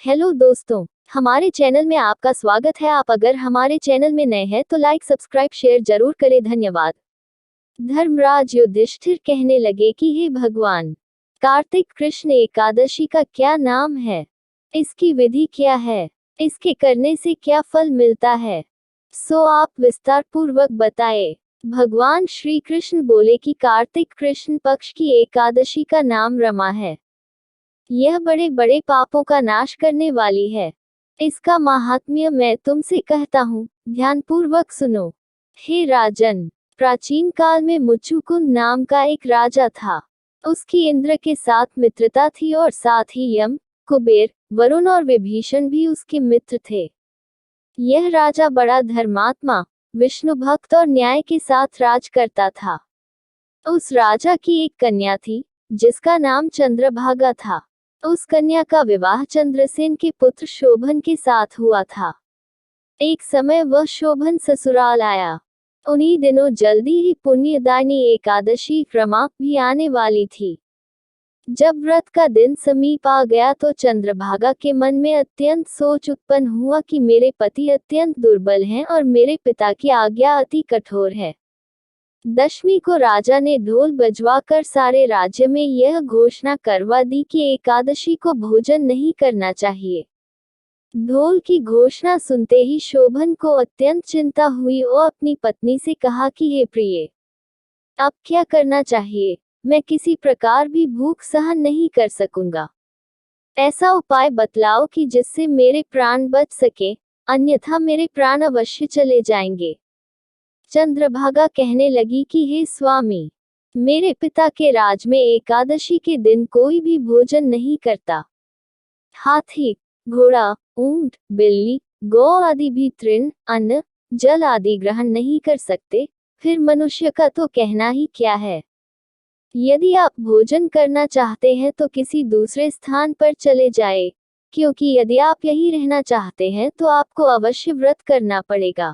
Hello दोस्तों, हमारे channel में आपका स्वागत है। आप अगर हमारे चैनल में नए हैं तो लाइक सब्सक्राइब शेयर जरूर करें, धन्यवाद। धर्मराज युधिष्ठिर कहने लगे कि हे भगवान, कार्तिक कृष्ण एकादशी का क्या नाम है, इसकी विधि क्या है, इसके करने से क्या फल मिलता है, सो आप विस्तार पूर्वक बताए। भगवान श्री कृष्ण बोले कि कार्तिक कृष्ण पक्ष की एकादशी का नाम रमा है। यह बड़े बड़े पापों का नाश करने वाली है। इसका महात्म्य मैं तुमसे कहता हूँ, ध्यानपूर्वक सुनो। हे राजन, प्राचीन काल में मुचुकुंद नाम का एक राजा था। उसकी इंद्र के साथ मित्रता थी और साथ ही यम, कुबेर, वरुण और विभीषण भी उसके मित्र थे। यह राजा बड़ा धर्मात्मा, विष्णु भक्त और न्याय के साथ राज करता था। उस राजा की एक कन्या थी, जिसका नाम चंद्रभागा था। उस कन्या का विवाह चंद्रसेन के पुत्र शोभन के साथ हुआ था। एक समय वह शोभन ससुराल आया। उन्हीं दिनों जल्दी ही पुण्यदायिनी एकादशी रमा भी आने वाली थी। जब व्रत का दिन समीप आ गया तो चंद्रभागा के मन में अत्यंत सोच उत्पन्न हुआ कि मेरे पति अत्यंत दुर्बल हैं और मेरे पिता की आज्ञा अति कठोर है। दशमी को राजा ने ढोल बजवाकर सारे राज्य में यह घोषणा करवा दी कि एकादशी को भोजन नहीं करना चाहिए। ढोल की घोषणा सुनते ही शोभन को अत्यंत चिंता हुई। वो अपनी पत्नी से कहा कि हे प्रिय, अब क्या करना चाहिए, मैं किसी प्रकार भी भूख सहन नहीं कर सकूंगा। ऐसा उपाय बतलाओ कि जिससे मेरे प्राण बच सके, अन्यथा मेरे प्राण अवश्य चले जाएंगे। चंद्रभागा कहने लगी कि हे स्वामी, मेरे पिता के राज में एकादशी के दिन कोई भी भोजन नहीं करता। हाथी, घोड़ा, ऊंट, बिल्ली, गौ आदि भी तृण, अन्न, जल आदि ग्रहण नहीं कर सकते, फिर मनुष्य का तो कहना ही क्या है। यदि आप भोजन करना चाहते हैं तो किसी दूसरे स्थान पर चले जाए, क्योंकि यदि आप यहीं रहना चाहते हैं तो आपको अवश्य व्रत करना पड़ेगा।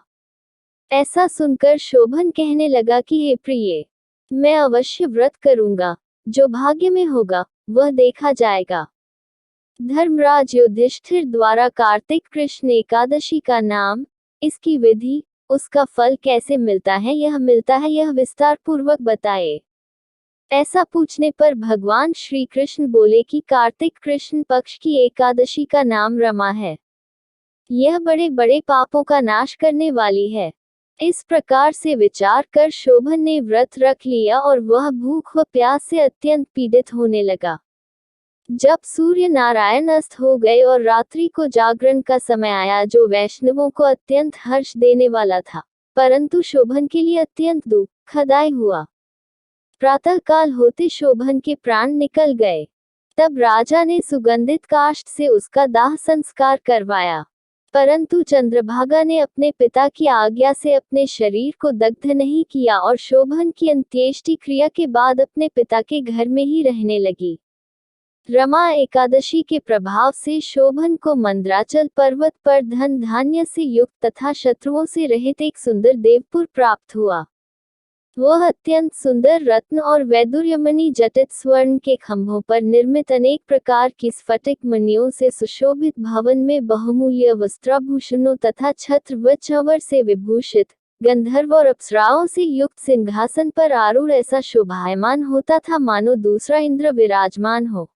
ऐसा सुनकर शोभन कहने लगा कि हे प्रिय, मैं अवश्य व्रत करूंगा, जो भाग्य में होगा वह देखा जाएगा। धर्मराज युधिष्ठिर द्वारा कार्तिक कृष्ण एकादशी का नाम, इसकी विधि, उसका फल कैसे मिलता है, यह विस्तार पूर्वक बताए। ऐसा पूछने पर भगवान श्री कृष्ण बोले कि कार्तिक कृष्ण पक्ष की एकादशी का नाम रमा है। यह बड़े बड़े पापों का नाश करने वाली है। इस प्रकार से विचार कर शोभन ने व्रत रख लिया और वह भूख व प्यास से अत्यंत पीड़ित होने लगा। जब सूर्य नारायण अस्त हो गए और रात्रि को जागरण का समय आया, जो वैष्णवों को अत्यंत हर्ष देने वाला था, परंतु शोभन के लिए अत्यंत दुखदायी हुआ। प्रातः काल होते शोभन के प्राण निकल गए। तब राजा ने सुगंधित काष्ठ से उसका दाह संस्कार करवाया, परंतु चंद्रभागा ने अपने पिता की आज्ञा से अपने शरीर को दग्ध नहीं किया और शोभन की अंत्येष्टि क्रिया के बाद अपने पिता के घर में ही रहने लगी। रमा एकादशी के प्रभाव से शोभन को मंद्राचल पर्वत पर धन धान्य से युक्त तथा शत्रुओं से रहित एक सुंदर देवपुर प्राप्त हुआ। वह अत्यंत सुंदर रत्न और वैदुर्यमणि जटित स्वर्ण के खंभों पर निर्मित अनेक प्रकार की स्फटिक मणियों से सुशोभित भवन में बहुमूल्य वस्त्राभूषणों तथा छत्र व चंवर से विभूषित, गंधर्व और अप्सराओं से युक्त सिंहासन पर आरूढ़ ऐसा शोभायमान होता था मानो दूसरा इंद्र विराजमान हो।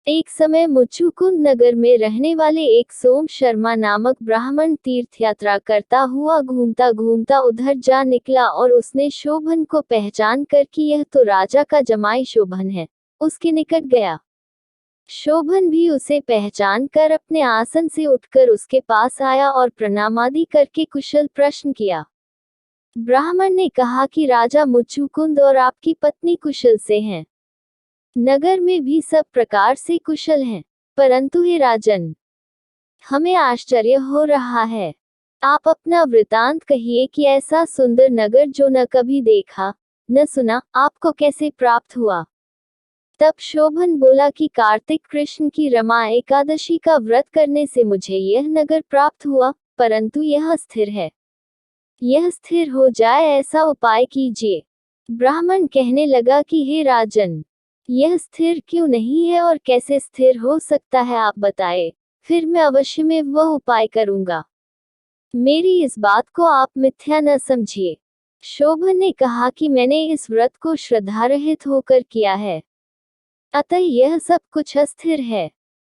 एक समय मुचुकुंद नगर में रहने वाले एक सोम शर्मा नामक ब्राह्मण तीर्थ यात्रा करता हुआ घूमता घूमता उधर जा निकला और उसने शोभन को पहचान कर कि यह तो राजा का जमाई शोभन है, उसके निकट गया। शोभन भी उसे पहचान कर अपने आसन से उठकर उसके पास आया और प्रणामादि करके कुशल प्रश्न किया। ब्राह्मण ने कहा कि राजा मुचुकुंद और आपकी पत्नी कुशल से हैं। नगर में भी सब प्रकार से कुशल हैं, परंतु हे राजन, हमें आश्चर्य हो रहा है। आप अपना वृतांत कहिए कि ऐसा सुंदर नगर जो न कभी देखा न सुना, आपको कैसे प्राप्त हुआ। तब शोभन बोला कि कार्तिक कृष्ण की रमा एकादशी का व्रत करने से मुझे यह नगर प्राप्त हुआ, परंतु यह अस्थिर है। यह स्थिर हो जाए ऐसा उपाय कीजिए। ब्राह्मण कहने लगा कि हे राजन, यह स्थिर क्यों नहीं है और कैसे स्थिर हो सकता है, आप बताए। फिर मैं अवश्य में वह उपाय करूंगा। मेरी इस बात को आप मिथ्या न समझिए। शोभन ने कहा कि मैंने इस व्रत को श्रद्धारहित होकर किया है, अतः यह सब कुछ अस्थिर है।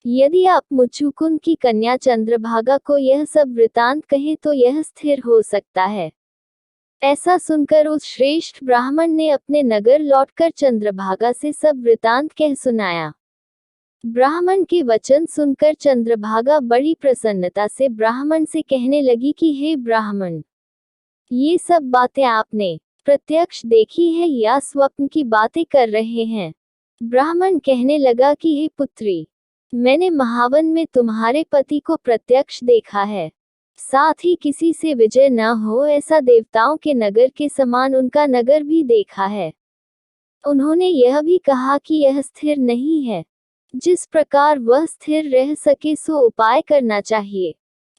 यदि आप मुचुकुंद की कन्या चंद्रभागा को यह सब वृतांत कहें तो यह स्थिर हो सकता है। ऐसा सुनकर उस श्रेष्ठ ब्राह्मण ने अपने नगर लौटकर चंद्रभागा से सब वृतांत कह सुनाया। ब्राह्मण के वचन सुनकर चंद्रभागा बड़ी प्रसन्नता से ब्राह्मण से कहने लगी कि हे ब्राह्मण, ये सब बातें आपने प्रत्यक्ष देखी है या स्वप्न की बातें कर रहे हैं? ब्राह्मण कहने लगा कि हे पुत्री, मैंने महावन में तुम्हारे पति को प्रत्यक्ष देखा है। साथ ही किसी से विजय न हो ऐसा देवताओं के नगर के समान उनका नगर भी देखा है। उन्होंने यह भी कहा कि यह स्थिर नहीं है। जिस प्रकार वह स्थिर रह सके सो उपाय करना चाहिए।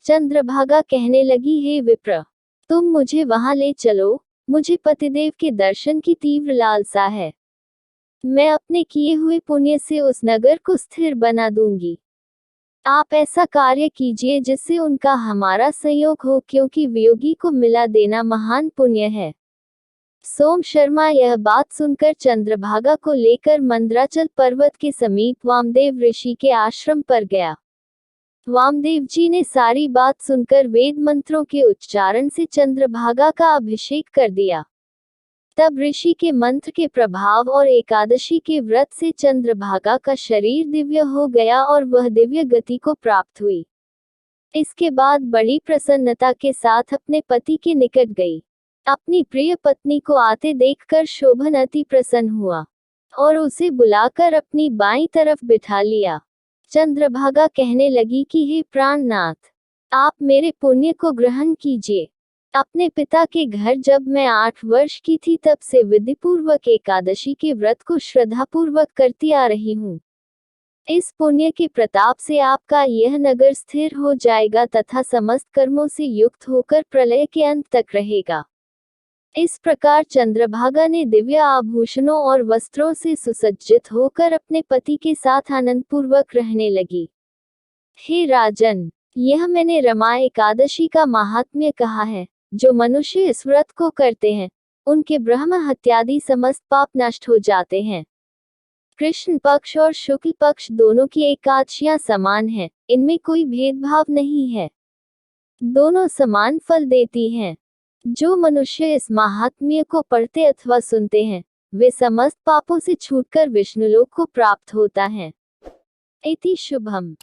चंद्रभागा कहने लगी, हे विप्र, तुम मुझे वहां ले चलो, मुझे पतिदेव के दर्शन की तीव्र लालसा है। मैं अपने किए हुए पुण्य से उस नगर को स्थिर बना दूंगी। आप ऐसा कार्य कीजिए जिससे उनका हमारा संयोग हो, क्योंकि वियोगी को मिला देना महान पुण्य है। सोम शर्मा यह बात सुनकर चंद्रभागा को लेकर मंदराचल पर्वत के समीप वामदेव ऋषि के आश्रम पर गया। वामदेव जी ने सारी बात सुनकर वेद मंत्रों के उच्चारण से चंद्रभागा का अभिषेक कर दिया। तब ऋषि के मंत्र के प्रभाव और एकादशी के व्रत से चंद्रभागा का शरीर दिव्य हो गया और वह दिव्य गति को प्राप्त हुई। इसके बाद बड़ी प्रसन्नता के साथ अपने पति के निकट गई। अपनी प्रिय पत्नी को आते देखकर शोभन अति प्रसन्न हुआ और उसे बुलाकर अपनी बाईं तरफ बिठा लिया। चंद्रभागा कहने लगी कि हे प्राणनाथ, आप मेरे पुण्य को ग्रहण कीजिए। अपने पिता के घर जब मैं 8 वर्ष की थी तब से विधिपूर्वक एकादशी के व्रत को श्रद्धापूर्वक करती आ रही हूँ। इस पुण्य के प्रताप से आपका यह नगर स्थिर हो जाएगा तथा समस्त कर्मों से युक्त होकर प्रलय के अंत तक रहेगा। इस प्रकार चंद्रभागा ने दिव्य आभूषणों और वस्त्रों से सुसज्जित होकर अपने पति के साथ आनंदपूर्वक रहने लगी। हे राजन, यह मैंने रमा एकादशी का महात्म्य कहा है। जो मनुष्य इस व्रत को करते हैं उनके ब्रह्म हत्यादि समस्त पाप नष्ट हो जाते हैं। कृष्ण पक्ष और शुक्ल पक्ष दोनों की एकादशियां समान हैं, इनमें कोई भेदभाव नहीं है, दोनों समान फल देती हैं। जो मनुष्य इस महात्म्य को पढ़ते अथवा सुनते हैं वे समस्त पापों से छूटकर विष्णुलोक को प्राप्त होता है। इति शुभम।